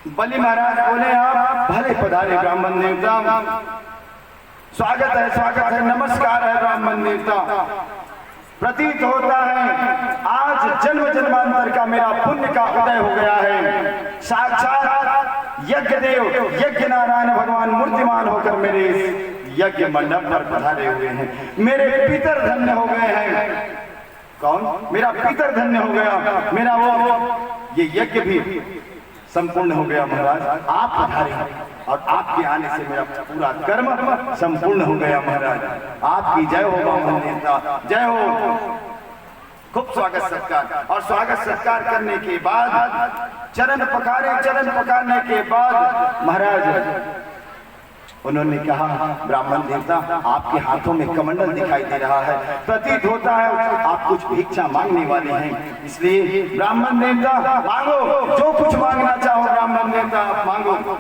बलि महाराज बोले, आप भले पधारे ब्राह्मण देवता, स्वागत है, नमस्कार है ब्राह्मण देवता। प्रतीत होता है आज जन्म जन्मांतर का मेरा पुण्य का उदय हो गया है। साक्षात यज्ञ देव यज्ञ नारायण भगवान मूर्तिमान होकर मेरे यज्ञ मंडप पर पधारे हुए हैं। मेरे पितर धन्य हो गए हैं। कौन? मेरा पितर धन्य हो गया, मेरा वो ये यज्ञ भी संपूर्ण हो गया महाराज। आप पधारे और आपके आने से मेरा पूरा कर्म संपूर्ण हो गया महाराज। आपकी जय हो ब्राह्मण देवता, जय हो। खूब स्वागत सत्कार, और स्वागत सत्कार करने के बाद चरण पखारने के बाद महाराज उन्होंने कहा, ब्राह्मण देवता आपके हाथों में कमंडल दिखाई दे रहा है, प्रतीत होता है आप कुछ भिक्षा मांगने वाले हैं। इसलिए ब्राह्मण देवता मांगो, जो कुछ मांगना चाहो ब्राह्मण देवता आप मांगो।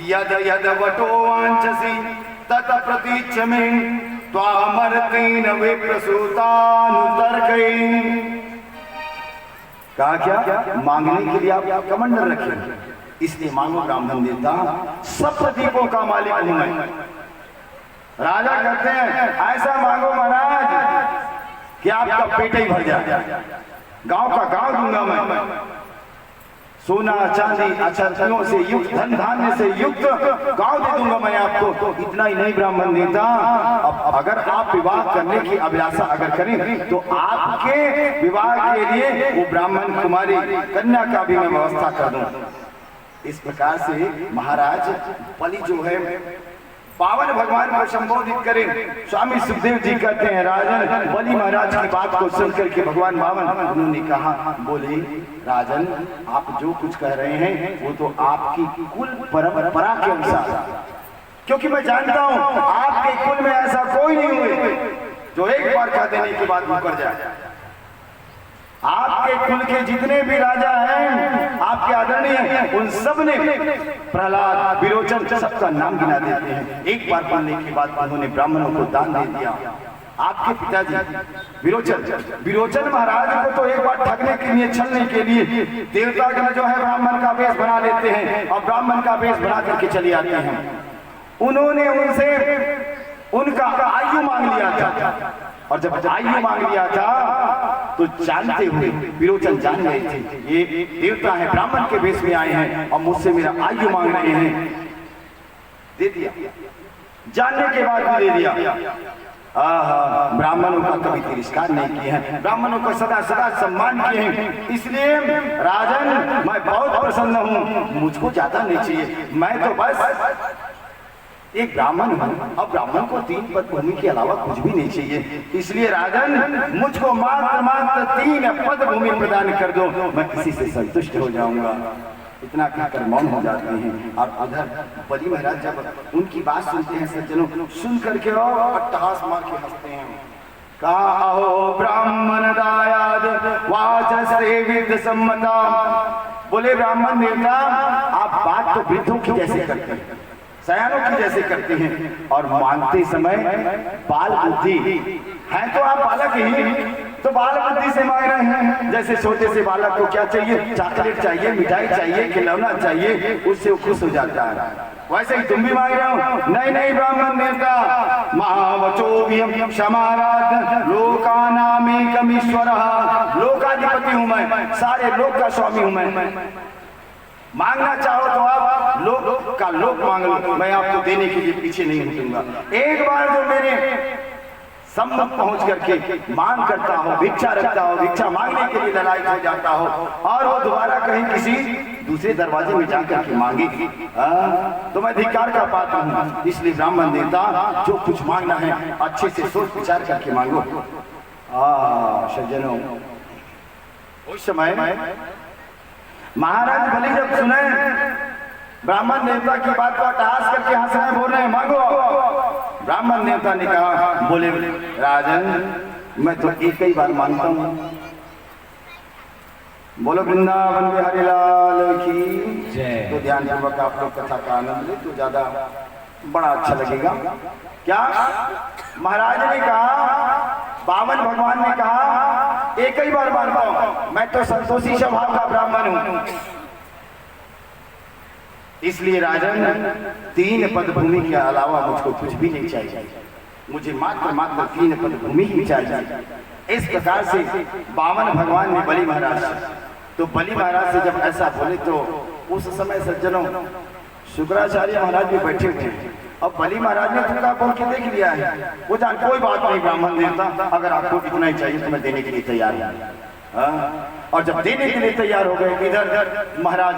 यद यद वटो वांछसि तत प्रतीच्छ मे त्वामर्तेन विप्रसूतानुतर्कै। कहा क्या? मांगने के लिए आप कमंडल रखें, इसलिए मांगो ब्राह्मण देवता। सब प्रतीकों का मालिक हूं मैं। राजा कहते हैं ऐसा मांगो महाराज कि आपका पेट ही भर जाए। गांव का गांव दूंगा मैं, सोना चांदी अक्षरों से युक्त, धन धान्य से युक्त गांव दे दूंगा मैं आपको। इतना ही नहीं ब्राह्मण देवता, अब अगर आप विवाह करने की अभिलाषा अगर करें तो आपके विवाह के लिए वो ब्राह्मण कुमारी कन्या का भी मैं व्यवस्था कर दूं। इस प्रकार से महाराज बलि जो है पावन भगवान को संबोधित करें। स्वामी सुखदेव जी कहते हैं, राजन बलि महाराज की बात को सुनकर के भगवान बावन उन्होंने कहा, बोले राजन आप जो कुछ कह रहे हैं वो तो आपकी कुल परंपरा के अनुसार, क्योंकि मैं जानता हूं आपके कुल में ऐसा कोई नहीं हुए जो एक बार कह देने के बाद मुकर जाए। आपके कुल के जितने भी राजा हैं आपके आदरणीय हैं, उन सब ने प्रहलाद विरोचन सबका नाम गिना देते हैं। एक बार बोलने के बाद उन्होंने ब्राह्मणों को दान दे दिया। आपके पिताजी विरोचन महाराज को तो एक बार ठगने के लिए, छलने के लिए देवतागण जो है ब्राह्मण का वेश बना लेते हैं और ब्राह्मण का वेश बना करके चले आते हैं। उन्होंने उनसे उनका आयु मांग लिया था, और जब आयु मांग लिया था तो जानते हुए विरोचन जान गए थे ये देवता है, ब्राह्मण के वेश में आए हैं और मुझसे मेरा आयु मांग रहे हैं। दे दिया, जानने के बाद भी दे दिया। ब्राह्मणों का कभी तिरस्कार नहीं किए हैं, ब्राह्मणों को सदा सदा सम्मान किए हैं। इसलिए राजन मैं बहुत प्रसन्न हूँ, मुझको ज्यादा नहीं चाहिए, मैं तो बस एक ब्राह्मण हूं। अब ब्राह्मण को 3 पद भूमि के अलावा कुछ भी नहीं चाहिए। इसलिए राजन मुझको मात्र 3 पद भूमि प्रदान कर दो, मैं इसी से संतुष्ट हो जाऊंगा। इतना कहकर मौन हो जाते हैं। और उधर बलि महाराज जब उनकी बात सुनते हैं सज्जनों, सुन करके अट्टहास मार के हंसते हैं। कहो ब्राह्मण दायाद वाचस्ते विद सम्मता। बोले ब्राह्मण देवता आप बात तो वृद्धों की जैसे करते हैं, सयानों की जैसे करते हैं, और मांगते समय बाल बुद्धि है तो आप बालक ही, तो बाल बुद्धि से मांग रहे हैं। जैसे छोटे से बालक को क्या चाहिए? चॉकलेट चाहिए, मिठाई चाहिए, खिलौना चाहिए, उससे वो खुश हो जाता है। वैसे ही तुम भी मांग रहे हो। नहीं ब्राह्मण देवता, महावचोभियम क्षमाराध लोकानामेकमीश्वरः। लोकाधिपति हूं मैं, सारे लोक का स्वामी हूं मैं। मांगना चाहो तो आप लोक का लोक मांग लो, मैं आपको देने के लिए पीछे नहीं हटूंगा। एक बार जो मेरे सम्मुख पहुंच करके मांग करता हो, भिक्षा रखता हो, भिक्षा मांगने के लिए ललायत हो जाता हो, और वो दोबारा कहीं किसी दूसरे दरवाजे में जाकर के मांगे तो मैं धिक्कार का पात्र हूं। इसलिए ब्राह्मण देवता जो कुछ मांगना है अच्छे से सोच विचार करके मांगो। सज्जनों उस समय महाराज बलि जब सुने ब्राह्मण देवता की बात को अट्टहास करके हंस रहे, बोल रहे हैं मांगो। ब्राह्मण देवता ने कहा, बोले राजन मैं तो एक ही बार मांगता हूं। बोलो वृंदावन बिहारी लाल की जय। तो ध्यान पूर्वक आप लोग कथा का आनंद ले तो ज्यादा बड़ा अच्छा लगेगा। क्या महाराज ने कहा, बावन भगवान ने कहा एक ही बार मांगता हूं, मैं तो संतोषी स्वभाव का ब्राह्मण हूं। इसलिए राजन 3 पद भूमि के अलावा मुझको कुछ भी नहीं चाहिए, मुझे मात्र 3 पद भूमि ही चाहिए। इस प्रकार से बामन भगवान ने बलि महाराज तो बलि महाराज से जब ऐसा बोले तो उस समय सज्जनों शुक्राचार्य महाराज भी बैठे हुए हैं। अब बलि महाराज ने तुमका बोल के देख लिया है, वो जान कोई बात नहीं ब्राह्मण देवता, अगर आपको इतना ही चाहिए तो मैं देने के लिए तैयार हूँ। और जब देने के लिए तैयार हो गए, इधर महाराज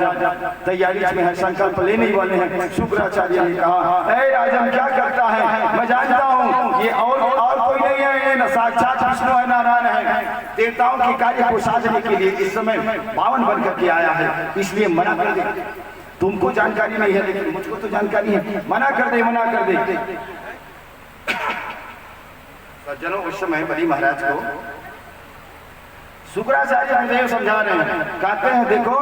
तैयारी में है, संकल्प लेने ही वाले हैं। शुक्राचार्य ने कहा, हे राजन क्या करता है, मैं जानता हूँ ये और कोई नहीं है, ये न साक्षात विष्णु है, नारायण है। देवताओं के कार्य को साधने के लिए इस समय बावन बन करके आया है, इसलिए मना कर दे। तुमको जानकारी नहीं है लेकिन मुझको तो जानकारी है, मना कर दे, मना कर दे। सज्जनों उस समय बलि महाराज को शुक्राचार्य गुरुदेव समझा रहे हैं, कहते हैं देखो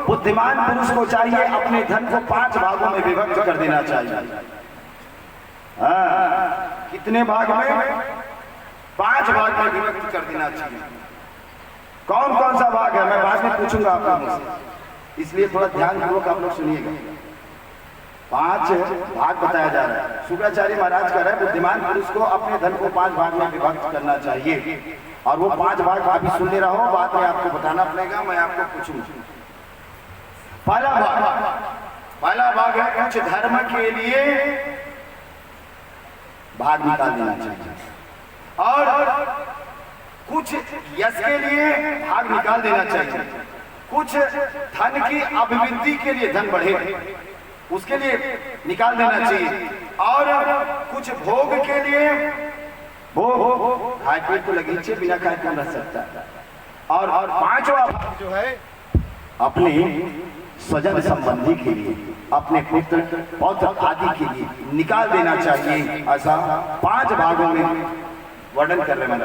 बुद्धिमान पुरुष को चाहिए अपने धन को 5 भागों में विभक्त कर देना चाहिए। कितने भाग में? 5 भाग में विभक्त कर देना चाहिए। कौन कौन सा भाग है मैं बाद में पूछूंगा आप लोगों से, इसलिए थोड़ा ध्यान पूर्वक आप लोग सुनिएगा। 5 भाग बताया जा रहा है। शुक्राचार्य महाराज कह रहे हैं बुद्धिमान पुरुष को अपने धन को 5 भाग में विभक्त करना चाहिए, और वो 5 भाग अभी सुनते रहो, बाद में आपको बताना पड़ेगा, मैं आपको पूछूंगा। पहला भाग है कुछ धर्म के लिए भाग निकाल देना चाहिए, और कुछ यश के लिए भाग निकाल देना चाहिए, कुछ धन की अभिवृद्धि के लिए, धन बढ़े उसके लिए निकाल देना चाहिए, और कुछ भोग के लिए, भोग खाए पेट तो लगीचे बिना खाए कौन रह सकता है, और 5वां भाग जो है अपने स्वजन संबंधी के लिए, अपने पुत्र पौत्र आदि के लिए निकाल देना चाहिए। ऐसा 5 भागों में वर्णन कर रहे हैं।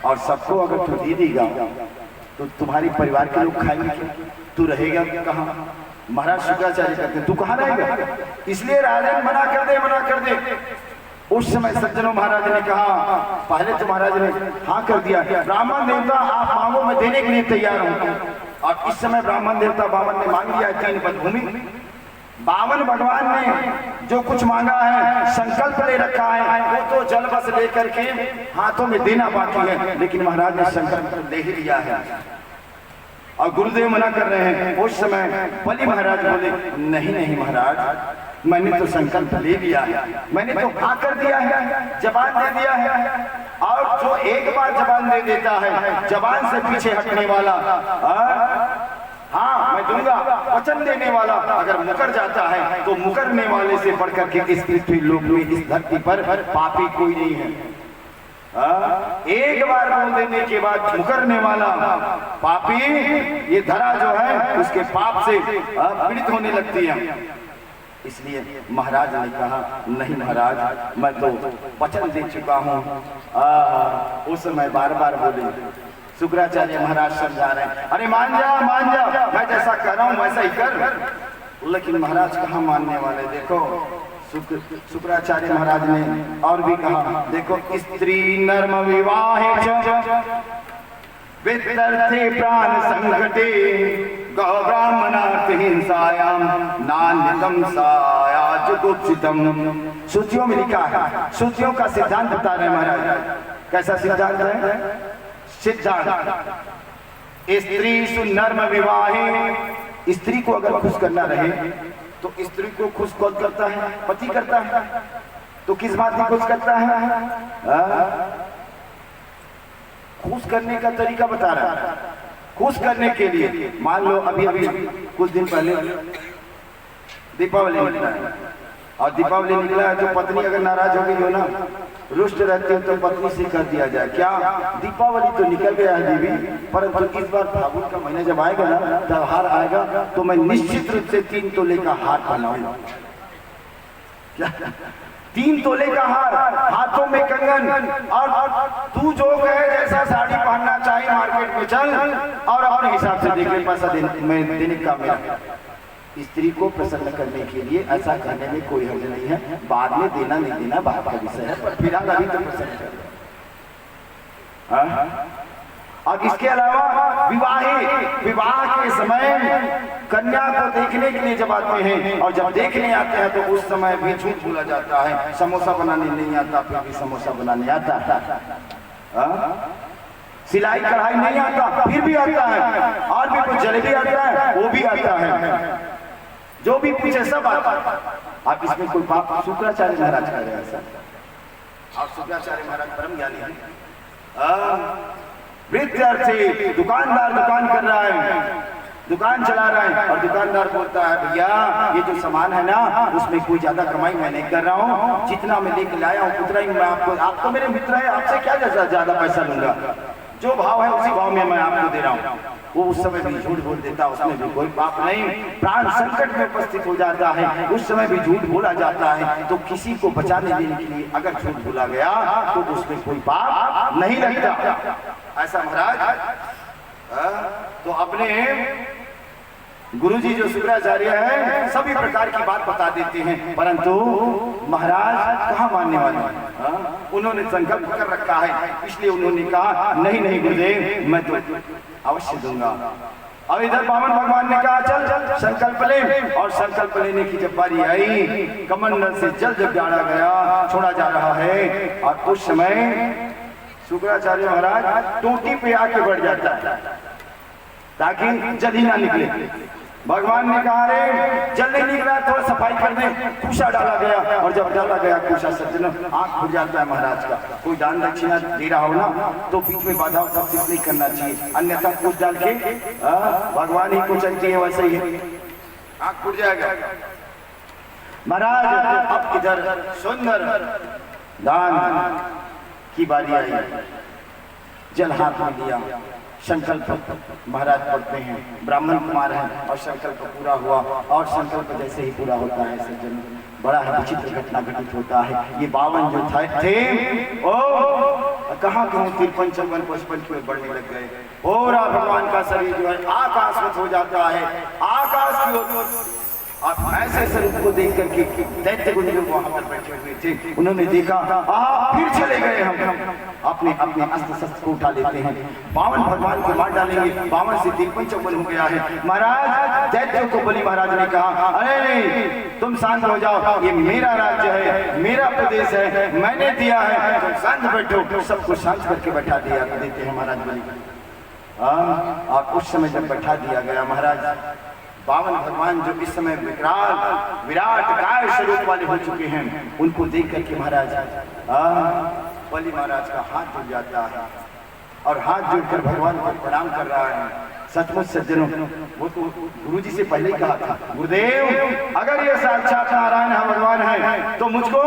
और सबको अगर तू दे देगा तो तुम्हारे परिवार के लोग खाएंगे क्या? तू रहेगा कहाँ? महाराज शुक्राचार्य कहते हैं तू कहाँ रहेगा? इसलिए राजन मना कर दे, मना कर दे। उस समय सज्जनों महाराज ने कहा, पहले तो महाराज ने हाँ कर दिया, ब्राह्मण देवता आप मांगो मैं देने के लिए तैयार हूँ। और इस समय ब्राह्मण देवता बामन ने मांग लिया 3 पद भूमि। बामन भगवान ने जो कुछ मांगा है, संकल्प ले रखा है, वो तो जल बस लेकर के हाथों में देना बाकी है, लेकिन महाराज ने संकल्प ले ही लिया है। और गुरुदेव मना कर रहे हैं। उस समय बलि महाराज बोले, नहीं नहीं महाराज, मैंने तो संकल्प ले लिया है, मैंने तो हाँ कर दिया है, जबान दे दिया है। और जो एक बार जबान दे देता है, जबान से पीछे हटने वाला, हाँ मैं दूंगा, वचन देने वाला अगर मुकर जाता है तो मुकरने वाले से बढ़कर के इस पृथ्वी लोक में, इस धरती पर पपापी कोई नहीं है। एक बार बोल देने के बाद मुकरने वाला पापी, ये धरा जो है उसके पाप से पीड़ित होने लगती है। इसलिए महाराज ने कहा, नहीं महाराज मैं तो वचन दे चुका हूँ। उस समय बार बार बोले। शुक्राचार्य महाराज समझा रहे हैं, अरे मान जा, मैं जैसा कर रहा हूँ वैसा ही कर। लेकिन महाराज कहाँ मानने वाले। देखो शुक्राचार्य महाराज ने और भी कहा, देखो स्त्री नर्म विवाहे वितरते प्राण संकटे गौ ब्राह्मणार्थ हिंसायाम नान्यतम साया जुगुप्सितम। श्रुतियों में लिखा है, श्रुतियों का सिद्धांत बता रहे महाराज। कैसा सिद्धांत है? सिद्धांत स्त्री सुनर्म विवाहे, स्त्री को अगर खुश करना रहे तो स्त्री को खुश कौन करता है? पति करता है। तो किस बात में खुश करता है? खुश करने का तरीका बता रहा है। खुश करने के लिए मान लो अभी कुछ दिन पहले दीपावली निकला है, और दीपावली निकला है तो पत्नी अगर नाराज हो गई हो ना, रुष्ट रहती हो, तो पत्नी से कर दिया जाए क्या, दीपावली तो निकल गया है देवी, परंतु इस बार फागुन का महीना जब आएगा ना, त्योहार आएगा, तो मैं निश्चित रूप से 3 तोले का हार पहनाऊंगा। क्या 3 तोले का हार, हाथों में कंगन, और तू जो कहे जैसा साड़ी पहनना चाहिए मार्केट में चल, और अपने हिसाब से देख ले पैसा देने का मेरा। स्त्री को प्रसन्न करने के लिए ऐसा करने में कोई हर्ज नहीं है। बाद में देना नहीं देना बात का विषय है, पर फिलहाल अभी तो प्रसन्न कर। और इसके अलावा विवाह के समय कन्या को देखने के लिए जब आते हैं और जब देखने आते हैं तो उस समय भी झूठ बोला जाता है, समोसा बनाने नहीं आता, फिर भी समोसा बनाने आता है, सिलाई कढ़ाई नहीं आता, फिर भी आता है, और भी कुछ जलेबी आता है, वो भी आता है, जो भी पूछे सब आता है। आप इसमें कोई पाप? शुक्राचार्य महाराज कह रहे हैं सर, आप शुक्राचार्य महाराज परम ज्ञानी हैं। विद्यार्थी दुकानदार दुकान कर रहा है, दुकान चला रहा है, और दुकानदार बोलता है भैया ये जो सामान है ना उसमें कोई ज्यादा कमाई मैं नहीं कर रहा हूँ, जितना मैं लेके लाया हूँ उतना ही मैं आपको, आप तो मेरे मित्र है, आपसे क्या ज्यादा पैसा लूंगा, जो भाव है उसी भाव में मैं आपको दे रहा हूँ। वो उस समय भी झूठ बोल देता, उसमें भी कोई पाप नहीं, प्राण संकट में उपस्थित हो जाता है, उस समय भी झूठ बोला जाता है। तो किसी को बचाने देने के लिए अगर झूठ बोला गया तो उसमें कोई पाप नहीं लगता। ऐसा महाराज तो अपने गुरुजी जो शुक्राचार्य हैं सभी प्रकार की बात बता देते हैं, परंतु महाराज कहाँ मानने वाले हैं? उन्होंने संकल्प कर रखा है, इसलिए उन्होंने कहा नहीं नहीं गुरुदेव मैं तो अवश्य दूंगा। अब इधर बामन भगवान ने कहा चल चल संकल्प ले, और संकल्प लेने की जब बारी आई कमंडल से जल जब डाला गया, छोड़ा जा रहा है, और उस समय शुक्राचार्य महाराज टोटी पे आके बढ़ जाता है ताकि जल ही ना निकले। भगवान ने कहा रे जल नहीं निकला, थोड़ा सफाई कर दे, कुशा डाला गया, और जब डाला गया कुशा सज्जन आंख खुल जाता है महाराज का। कोई दान दक्षिणा दे रहा हो ना तो बीच में बाधा उपस्थित नहीं करना चाहिए, अन्यथा कुछ डाल के भगवान ही को चलती है, वैसे ही आंख खुल जाएगा। महाराज अब इधर सुंदर दान की बारी आई, जल हाथ में लिया, संकल्प महाराज पढ़ते हैं, ब्राह्मण कुमार हैं, और संकल्प पूरा हुआ, और संकल्प जैसे ही पूरा होता है सज्जन बड़ा विचित्र घटना घटित होता है। ये 52 जो थे ओ कहाँ कहाँ 53 54 55 में बढ़ने लग गए, पूरा भगवान का शरीर जो है आकाश में हो जाता है, आकाश की ओर। और ऐसे स्वरूप को देख करके दैत्य गुण जो वहां पर बैठे हुए थे उन्होंने देखा फिर चले गए, हम अपने अपने अस्त्र शस्त्र को उठा लेते हैं, 52 भगवान को मार डालेंगे, 52 से 53 54 हो गया है। महाराज दैत्यों को बलि महाराज ने कहा अरे नहीं तुम शांत हो जाओ, ये मेरा राज्य है, मेरा प्रदेश है, मैंने दिया है, तुम शांत बैठो। सबको शांत करके बैठा दिया देते हैं महाराज बलि। और उस समय जब बैठा दिया गया महाराज 52 भगवान जो इस समय विराट काय स्वरूप वाले हो चुके हैं, उनको देख करके महाराज बलि महाराज का हाथ जुड़ जाता है, और हाथ जोड़कर भगवान को प्रणाम कर रहा है। सचमुच सज्जनों वो तो गुरुजी से पहले कहा था गुरुदेव अगर ये साक्षात नारायण भगवान है तो मुझको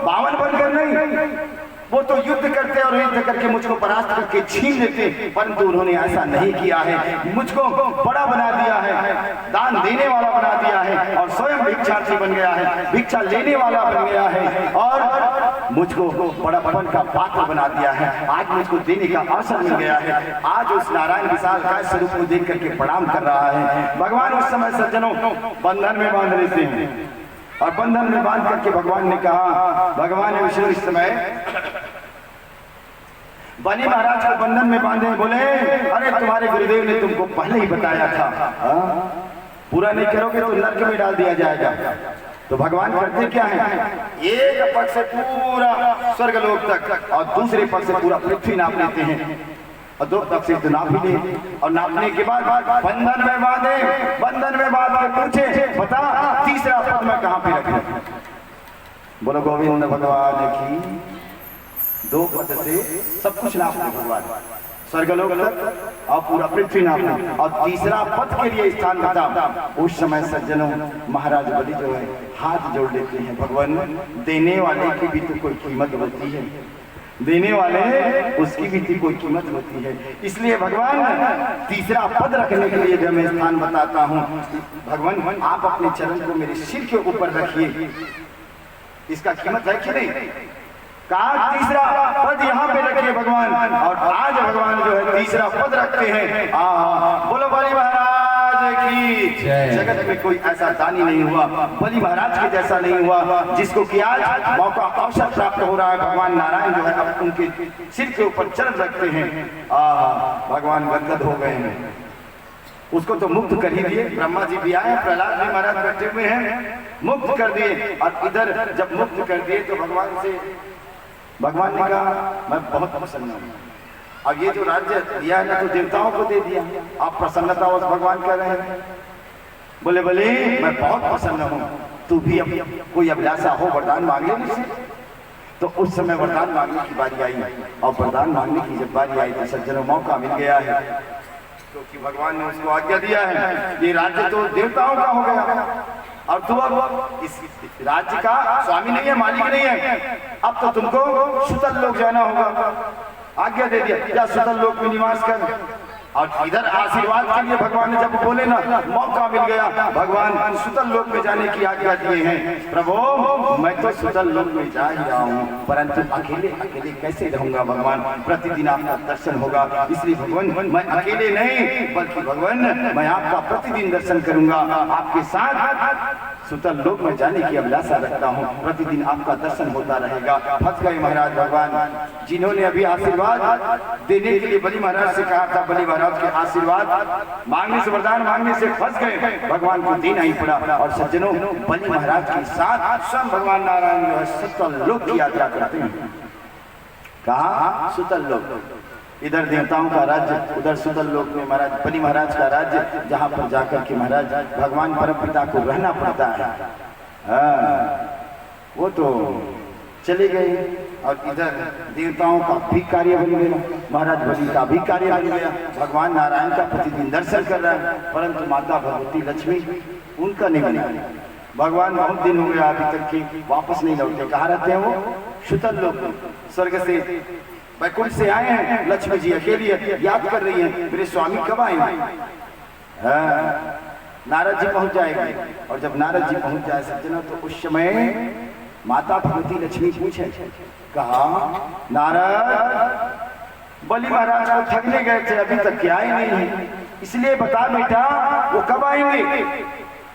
52 बनकर नहीं, वो तो युद्ध करते और युद्ध करके मुझको परास्त करके छीन लेते, परंतु उन्होंने ऐसा नहीं किया है, मुझको बड़ा बना दिया है, दान देने वाला बना दिया है, और स्वयं भिक्षार्थी बन गया है, भिक्षा लेने वाला बन गया है, और मुझको बड़ापन का पात्र बना दिया है। आज मुझको देने का अवसर मिल गया है। आज उस नारायण विशाल काय स्वरूप को देख करके प्रणाम कर रहा है। भगवान उस समय सज्जनों बंधन में बांध लेते हैं, और बंधन में बांध करके भगवान ने कहा, भगवान विष्णु इस समय बलि महाराज को बंधन में बांधे, बोले अरे तुम्हारे गुरुदेव ने तुमको पहले ही बताया था, पूरा नहीं करोगे तो नरक में डाल दिया जाएगा। तो भगवान करते क्या है, एक पक्ष से पूरा स्वर्गलोक तक और दूसरे पक्ष से पूरा पृथ्वी नाप लेते हैं, और 2 पक्ष से नाप भी ले, और नापने के बाद बंधन में बांधे, बंधन में बांध के पूछे बता तीसरा पद में कहाँ पे रखे। बोलो गोविंद भगवान की। 2 पद से सब कुछ नाप ले भगवान, स्वर्गलोक तक और पूरा पृथ्वी नाप ले, और तीसरा पद के लिए स्थान बता। उस समय सज्जनों महाराज बलि जो है हाथ जोड़ लेते हैं, भगवान देने वाले की भी तो कोई कीमत होती है, देने वाले उसकी भी कोई कीमत होती है, इसलिए भगवान तीसरा पद रखने के लिए जब मैं स्थान बताता हूँ, भगवान आप अपने चरण को मेरे सिर के ऊपर रखिए, इसका कीमत है कि नहीं। कहा तीसरा पद यहाँ पे रखिए भगवान, और आज भगवान जो है तीसरा पद रखते हैं। बोलो बलि महाराज की। जगत में कोई ऐसा दानी नहीं हुआ, बलि महाराज के जैसा नहीं हुआ, जिसको कि आज मौका अवसर प्राप्त हो रहा है। भगवान नारायण जो है अब उनके सिर के ऊपर चरण रखते हैं। भगवान गदगद हो गए हैं। उसको तो मुक्त कर ही दिए। ब्रह्मा जी भी आए, प्रहलाद जी महाराज बैठे हुए हैं, मुक्त कर दिए। और इधर जब मुक्त कर दिए तो भगवान ने कहा मैं बहुत प्रसन्न हूँ। अब ये जो राज्य दिया है ना तो देवताओं को दे दिया, आप प्रसन्नता उस भगवान कर रहे हैं। बोले बोले मैं बहुत प्रसन्न हूँ, तू भी अब कोई अभिलाषा हो वरदान मांग ले मुझसे। तो उस समय वरदान मांगने की बारी आई, और वरदान मांगने की जब बारी आई तो सज्जनों मौका मिल गया है, क्योंकि भगवान ने उसको आज्ञा दिया है ये राज्य तो देवताओं का हो गया, और तू अब इस राज्य का स्वामी नहीं है, मालिक नहीं है, अब तो तुमको सुतल लोक जाना होगा। आज्ञा दे दिया, या सुतल लोक में निवास कर। और इधर आशीर्वाद के लिए भगवान ने जब बोले ना, मौका मिल गया, भगवान सुतल लोक में जाने की आज्ञा दिए हैं। प्रभु मैं तो सुतल लोक में जा ही रहा हूँ, परंतु अकेले अकेले कैसे रहूंगा भगवान, प्रतिदिन आपका दर्शन होगा, इसलिए भगवान मैं अकेले नहीं बल्कि भगवान मैं आपका प्रतिदिन दर्शन करूंगा, आपके साथ सुतल लोक में जाने की अभिलाषा रखता हूँ, प्रतिदिन आपका दर्शन होता रहेगा। फंस गए महाराज भगवान, जिन्होंने अभी आशीर्वाद देने के लिए बलि महाराज से कहा था, बलि महाराज के आशीर्वाद मांगने से, वरदान मांगने से फंस गए, भगवान को देना ही पड़ा। और सज्जनों बलि महाराज के साथ स्वयं भगवान नारायण जो है सुतल लोक की यात्रा करते हैं। कहा? सुतल लोक। इधर देवताओं का राज्य, उधर सुतल लोक में महाराज बलि महाराज का राज्य, जहाँ पर जाकर के महाराज भगवान परम पिता को रहना पड़ता है। वो तो चले गए, और इधर देवताओं का भी कार्य बन गया, महाराज बलि का भी कार्य बन गया। भगवान नारायण का प्रतिदिन दर्शन कर रहा है, परंतु माता भगवती लक्ष्मी उनका नहीं बना। भगवान बहुत दिन हो गया अभी तक के वापस नहीं लौटे। कहाँ रहते हैं वो? सुतल लोक। स्वर्ग से वैकुंठ से आए हैं, लक्ष्मी जी अकेली याद कर रही है मेरे स्वामी कब आएंगे। नारद जी पहुंच जाएंगे, और जब नारद जी पहुंच जाए सज्जनों तो उस समय माता भगवती लक्ष्मी पूछे, कहा नारद बलि महाराज को थकने गए थे, अभी तक के आए नहीं है, इसलिए बता बेटा वो कब आएंगे।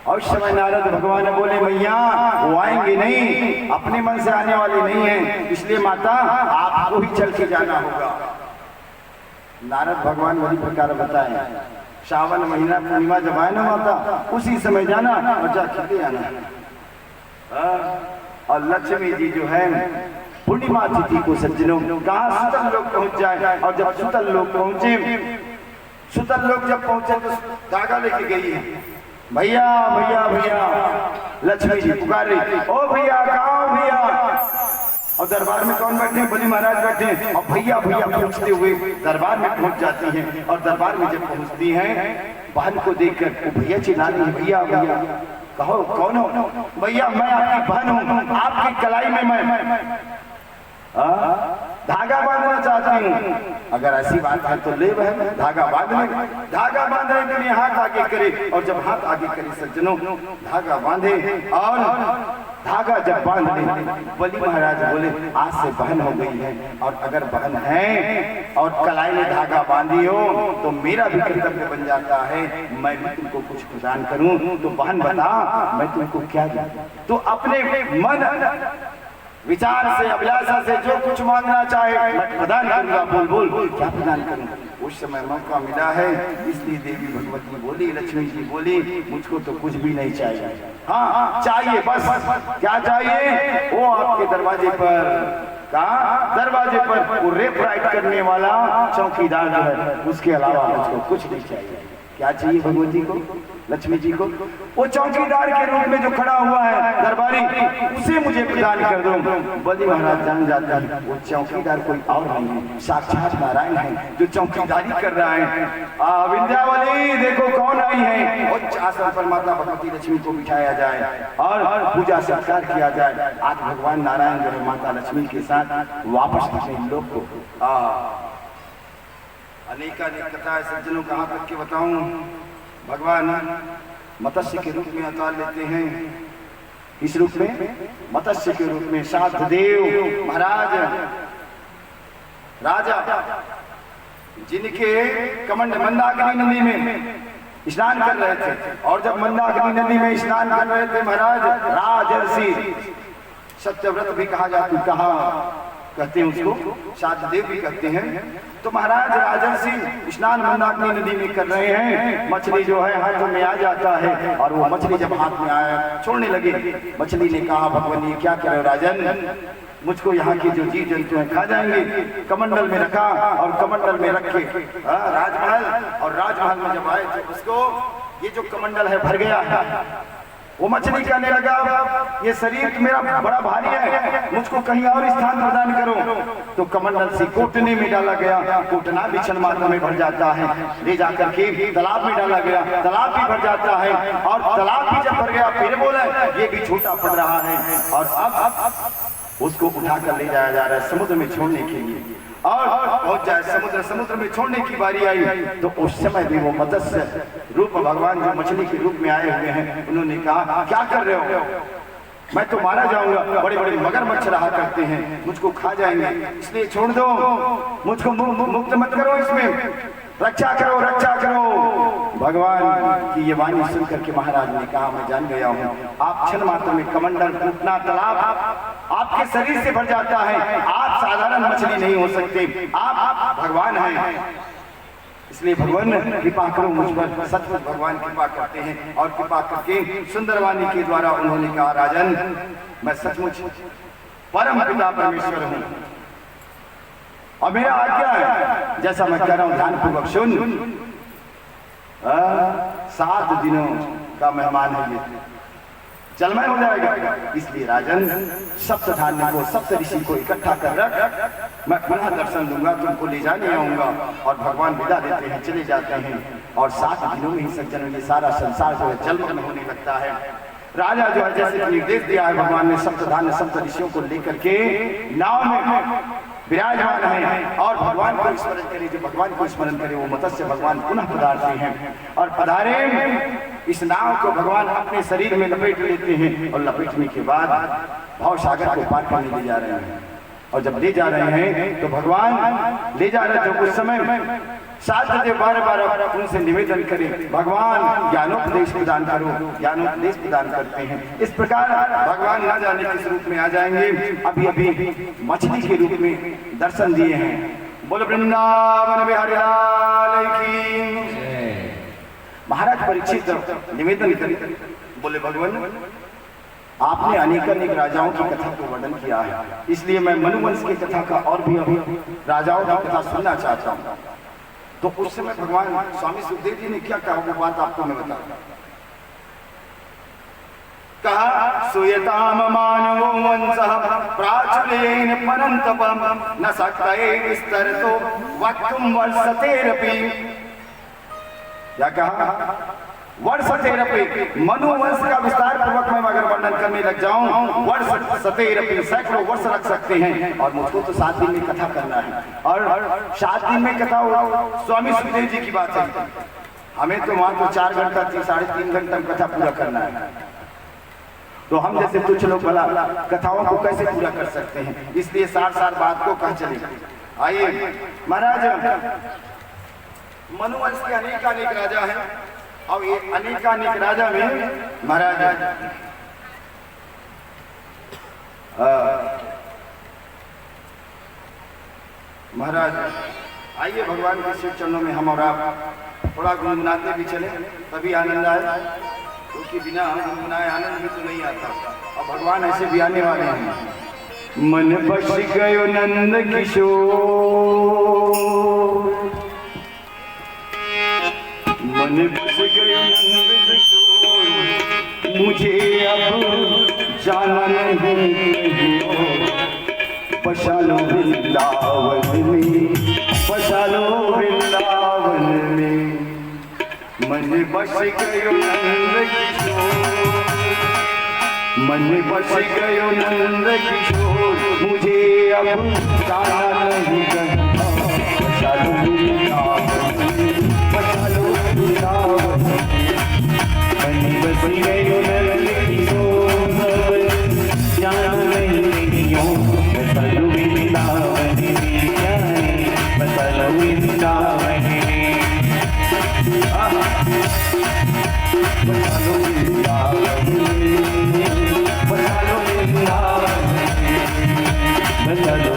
और उस समय नारद भगवान बोले मैया वो आएंगे नहीं, अपने मन से आने वाले नहीं है, इसलिए माता आपको ही चल के जाना होगा। नारद भगवान वही प्रकार बताए, श्रावण महीना पूर्णिमा जब आए ना माता, उसी समय जाना और जाके ले आना। और लक्ष्मी जी जो है पूर्णिमा तिथि को सज्जनों कहा सुतल लोक पहुंच जाए, और जब सुतल लोक पहुंचे, सुतल लोक जब पहुंचे तो धागा लेके गई है, भैया भैया भैया लक्ष्मी जी पुकार रही, ओ भैया कहाँ भैया। और दरबार में कौन बैठे? बलि महाराज बैठे हैं, और भैया भैया पूछते हुए दरबार में पहुंच जाती हैं। और दरबार में जब पहुंचती हैं, बहन को देखकर वो भैया चिल्ला रही है, भैया भैया। कहो कौन हो? भैया मैं आपकी बहन हूँ, आपकी कलाई में मैं धागा बांधना चाहती हूँ। अगर ऐसी बात है तो ले बहन धागा बांध ले। धागा बांधने के लिए हाथ आगे करे, और जब हाथ आगे करे सज्जनों धागा बांधे, और धागा जब बांध ले, बलि महाराज बोले आज से बहन हो गई है, और अगर बहन है और कलाई में धागा बांधी हो तो मेरा भी कर्तव्य बन जाता है, मैं भी तुमको कुछ प्रदान करूं। तो बहन बता मैं तुमको क्या दूं? तो अपने मन विचार से, अभिलाषा से जो कुछ मांगना चाहे मैं प्रदान करूंगा। बोल बोल क्या प्रदान करूं? उस समय मौका मिला है, इसलिए देवी भगवती बोली, लक्ष्मी जी बोली मुझको तो कुछ भी नहीं चाहिए, हाँ चाहिए बस क्या चाहिए? वो आपके दरवाजे पर, कहा दरवाजे पर वो रेप राइट करने वाला चौकीदार जो है, उसके अलावा मुझको कुछ नहीं चाहिए। क्या चाहिए भगवती को, लक्ष्मी जी को? वो चौकीदार के रूप में जो खड़ा हुआ है दरबारी, उसे मुझे प्रदान कर दो। बलि महाराज जान जाते हैं वो चौकीदार कोई और नहीं है, साक्षात नारायण है जो चौकीदारी कर रहा है। विंध्यावली देखो कौन आई है। उच्च आसन पर माता भगवती लक्ष्मी को बिठाया जाए और पूजा सत्कार किया जाए। आज भगवान नारायण जो है माता लक्ष्मी के साथ वापस अपने लोक को अनेकानेक कथा है सज्जनों, कहाँ तक के बताऊं। भगवान मत्स्य के रूप में अवतार लेते हैं। इस रूप में मत्स्य के रूप में साधुदेव महाराज राजा जिनके कमंड मंदाकिनी नदी में स्नान कर रहे थे, और जब मंदाकिनी नदी में स्नान कर रहे थे महाराज राजर्षि सत्यव्रत भी कहा जाती, कहा कहते हैं, उसको शाद देव भी कहते हैं। तो महाराज राजर्षि स्नान मंदाकिनी नदी में कर रहे हैं, मछली जो है हाथों में आ जाता है और वो मछली जब हाथ में आया छोड़ने लगे, मछली ने कहा भगवान ये क्या करे राजन, मुझको यहाँ के जो जीव जंतु हैं खा जाएंगे। कमंडल में रखा और कमंडल में रख के राजमहल, और राजमहल में जब आए तो उसको ये जो कमंडल है भर गया है। वो मछली कहने लगा ये शरीर तो मेरा बड़ा भारी है, मुझको कहीं और स्थान प्रदान करो। तो कमंडल से कोटने में डाला गया, कोटना भी क्षण मात्र में भर जाता है। ले जाकर के तालाब में डाला गया, तालाब भी भर जाता है। और तालाब भी जब भर गया फिर बोला ये भी छोटा पड़ रहा है, और अब उसको उठाकर ले जाया जा रहा है समुद्र में छोड़ने के लिए। और पहुंच जाए समुद्र में छोड़ने की बारी आई तो उस समय भी वो मत्स्य रूप भगवान जो मछली के रूप में आए हुए हैं, उन्होंने कहा क्या कर रहे हो, मैं तो मारा जाऊंगा, बड़े बड़े मगरमच्छ रहा करते हैं, मुझको खा जाएंगे, इसलिए छोड़ दो, मुझको मुक्त मत करो, इसमें रक्षा करो, रक्षा करो। भगवान की ये वाणी सुन करके महाराज ने कहा मैं जान गया हूँ, आप क्षण मात्र में कमंडल फूटना तालाब आपके शरीर से भर जाता है, आप साधारण मछली नहीं हो सकते, आप भगवान हैं, इसलिए भगवान कृपा करो मुझ पर। सचमुच भगवान कृपा करते हैं और कृपा करके सुंदरवाणी के द्वारा उन्होंने कहा राजन मैं सचमुच परम पिता परमेश्वर हूँ और मेरा आज्ञा है, जैसा मैं कह रहा हूँ ध्यान पूर्वक सुन। 7 दिनों का मेहमान है ये, जलमय हो जाएगा, इसलिए राजन सप्त धान्य को सप्त ऋषि को इकट्ठा कर रख, मैं पुनः दर्शन दूंगा, तुमको ले जाने आऊंगा। और भगवान विदा देते हैं, चले जाते हैं और 7 दिनों में ही सज्जन ये सारा संसार जो है जलमग्न होने लगता है। राजा जो है जैसे निर्देश दिया है भगवान ने, सप्त धान्य सप्त ऋषियों को लेकर के नाव में विराजमान है और भगवान को स्मरण करे, जो भगवान को स्मरण करे वो मत्स्य भगवान पुनः पधारते हैं। और पधारे इस नाव को भगवान अपने शरीर में लपेट लेते हैं और लपेटने के बाद भाव सागर को पार करने ले जा रहे हैं। और जब ले जा रहे हैं तो भगवान ले जा रहे थे, उस समय शास्त्र बार उनसे निवेदन करें भगवान ज्ञानोपदेश प्रदान करो, ज्ञानोपदेश प्रदान करते हैं। इस प्रकार भगवान न जाने किस रूप में आ जाएंगे, अभी अभी मछली के रूप में दर्शन दिए हैं। बोलो वृंदावन बिहारी लाल की। महाराज परीक्षित निवेदन करें, बोले भगवान आपने अनेक राजाओं की कथा को वर्णन किया है, इसलिए मैं मनुवंश की कथा का और भी राजाओं की कथा सुनना चाहता हूँ। तो उस समय भगवान स्वामी सुखदेव जी ने क्या कहा वो बात आपको मैं बताऊं। कहा सुयताम मानवो वंशः प्राचुर्येन परन्तपं न शक्तये विस्तरतो वक्तुं वर्षतेरपि। क्या कहा? वर्षतेरपि, मनुवंश का विस्तार पूर्वक मैं अगर वर्णन करने लग जाऊं, वर्षतेरपि सैकड़ों वर्ष रख सकते हैं और मुझको तो 7 दिन में कथा करना है। और 7 दिन में कथा स्वामी सुखदेव जी की बात है, हमें तो वहां तो 4 घंटा 3.5 घंटा कथा पूरा करना है। तो हम जैसे कुछ लोग भला कथाओं को कैसे पूरा कर सकते हैं, इसलिए सार बात को कह चले। आइए महाराज, मनुवंश के अनेक राजा हैं और ये अनेक राजा में महाराज आइए भगवान के शिव चरणों में हम और आप थोड़ा गुनगुनाते भी चले, तभी आनंद आए, क्योंकि बिना गुनगुनाए आनंद भी तो नहीं आता। और भगवान ऐसे भी आने वाले हैं। मन बस गयो नंद किशोर, मन बस गयो नंद किशोर, मुझे अब जाना नहीं बसा लो वृंदावन में, बसा लो वृंदावन में। मन बस गयो नंद किशोर, मन बस गयो नंद किशोर, मुझे अब जाना नहीं कहीं, बसा लो वृंदावन में, बसा लो वृंदावन में। मन बस गयो नंद किशोर, जाना नहीं क्यों, बसा लो वृंदावन में, बसा लो वृंदावन में, बसा लो वृंदावन में, बसा लो वृंदावन में, बसा लो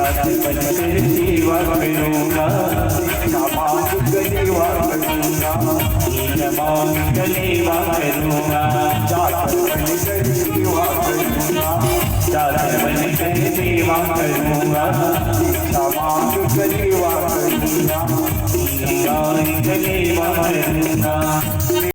जात बनकर सेवा करूँगा, दीक्षा मांग कर सेवा करूँगा, दीन मांग कर सेवा करूँगा, जात बनकर सेवा करूँगा, जात बनकर सेवा करूँगा, दीक्षा मांग कर सेवा करूँगा, दीन मांग कर सेवा करूँगा।